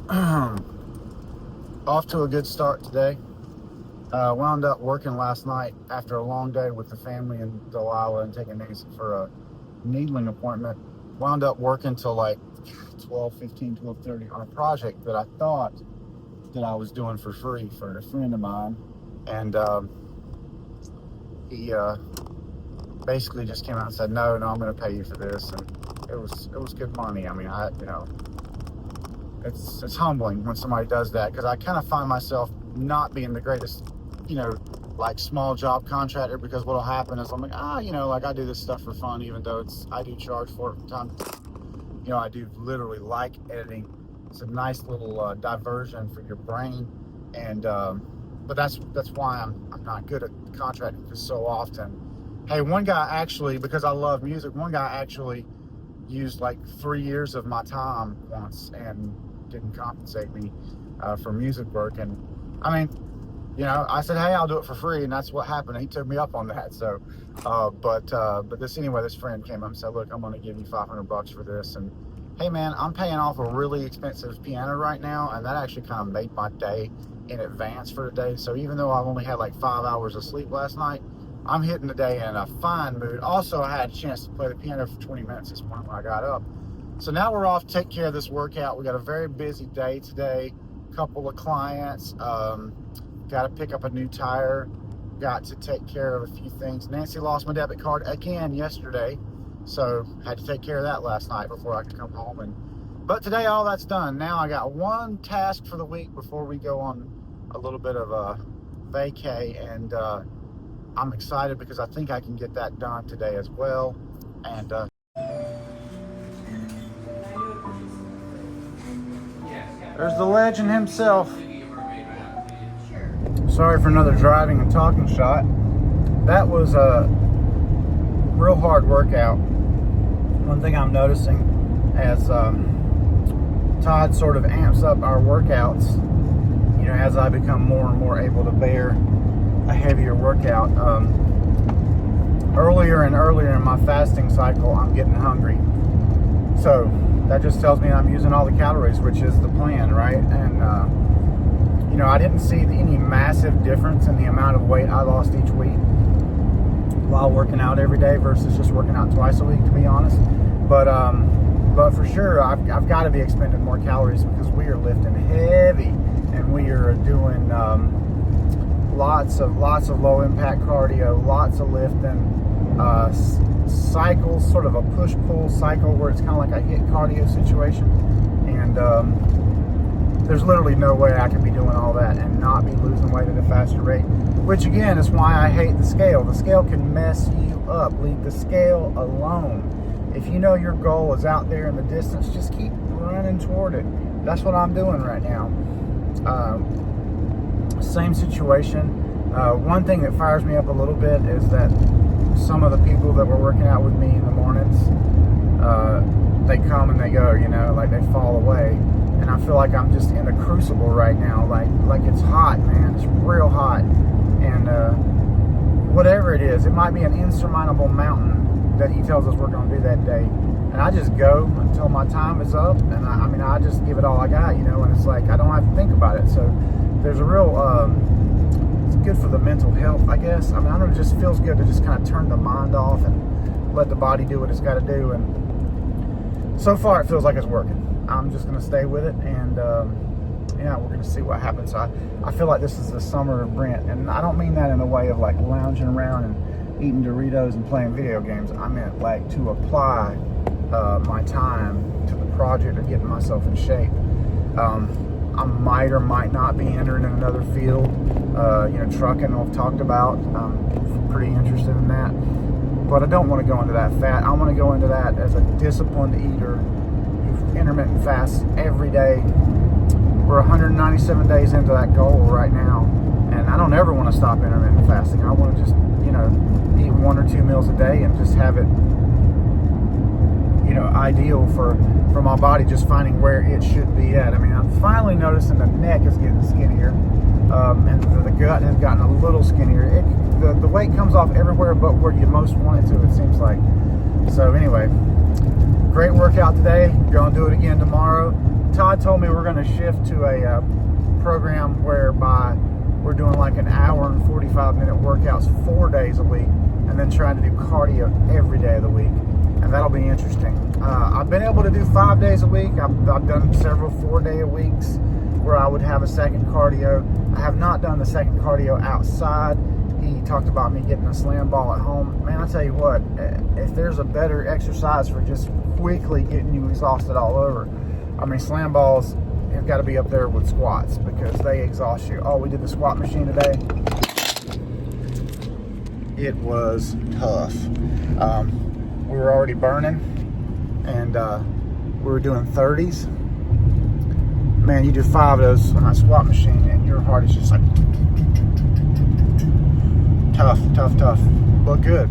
Off to a good start today. Wound up working last night after a long day with the family in Delilah and taking Nancy for a needling appointment. Wound up working till like 12:15, 12:30 on a project that I thought that I was doing for free for a friend of mine. And he basically just came out and said, no, I'm going to pay you for this. And it was good money. I mean, it's humbling when somebody does that, because I kind of find myself not being the greatest, like small job contractor, because what'll happen is I'm like, like I do this stuff for fun, even though I do charge for it from time to time. I do literally like editing. It's a nice little diversion for your brain, and but that's why I'm not good at contracting, because so often, hey, one guy actually, because I love music, one guy actually used like 3 years of my time once and didn't compensate me for music work. And I mean, I said, hey, I'll do it for free, and that's what happened. He took me up on that. So but this friend came up and said, look, I'm going to give you $500 for this. And hey man, I'm paying off a really expensive piano right now, and that actually kind of made my day in advance for the day. So even though I've only had like 5 hours of sleep last night, I'm hitting the day in a fine mood. Also, I had a chance to play the piano for 20 minutes this morning when I got up. So now we're off to take care of this workout. We got a very busy day today. Couple of clients. Got to pick up a new tire. Got to take care of a few things. Nancy lost my debit card again yesterday, so had to take care of that last night before I could come home. But today all that's done. Now I got one task for the week before we go on a little bit of a vacay, and I'm excited because I think I can get that done today as well. And there's the legend himself. Sorry for another driving and talking shot. That was a real hard workout. One thing I'm noticing as Todd sort of amps up our workouts, as I become more and more able to bear a heavier workout. Earlier and earlier in my fasting cycle, I'm getting hungry. So that just tells me I'm using all the calories, which is the plan, right? And I didn't see any massive difference in the amount of weight I lost each week while working out every day versus just working out twice a week, to be honest. But for sure, I've got to be expending more calories, because we are lifting heavy, and we are doing lots of low impact cardio, lots of lifting, cycles, sort of a push-pull cycle where it's kind of like a HIIT cardio situation. And there's literally no way I can be doing all that and not be losing weight at a faster rate, which again is why I hate the scale. The scale can mess you up. Leave the scale alone. If you know your goal is out there in the distance, just keep running toward it. That's what I'm doing right now. Same situation. One thing that fires me up a little bit is that some of the people that were working out with me in the mornings, they come and they go, like they fall away. And I feel like I'm just in the crucible right now. Like it's hot, man. It's real hot. And whatever it is, it might be an insurmountable mountain that he tells us we're going to do that day. And I just go until my time is up. And I just give it all I got, and it's like I don't have to think about it. So there's a real, it's good for the mental health, I guess. I don't know, it just feels good to just kind of turn the mind off and let the body do what it's got to do. And so far it feels like it's working. I'm just going to stay with it, and we're going to see what happens. I feel like this is the summer of Brent, and I don't mean that in a way of like lounging around and eating Doritos and playing video games. I meant like to apply my time to the project of getting myself in shape. I might or might not be entering in another field. Trucking I've talked about. I'm pretty interested in that, but I don't want to go into that fat. I want to go into that as a disciplined eater, intermittent fast every day. We're 197 days into that goal right now, and I don't ever want to stop intermittent fasting. I want to just eat 1 or 2 meals a day and just have it ideal for my body, just finding where it should be at. I'm finally noticing the neck is getting skinnier, and the gut has gotten a little skinnier. The weight comes off everywhere but where you most want it to, it seems like. So anyway, great workout today. Gonna do it again tomorrow. Todd told me we're going to shift to a program whereby we're doing like an hour and 45-minute workouts 4 days a week, and then trying to do cardio every day of the week, and that'll be interesting. I've been able to do 5 days a week. I've done several 4-day a weeks where I would have a second cardio. I have not done the second cardio outside. He talked about me getting a slam ball at home. Man, I tell you what, if there's a better exercise for just quickly getting you exhausted all over, I mean, slam balls have got to be up there with squats because they exhaust you. Oh, we did the squat machine today. It was tough. We were already burning, and we were doing 30s. Man, you do 5 of those on that squat machine, and your heart is just like tough. Look good.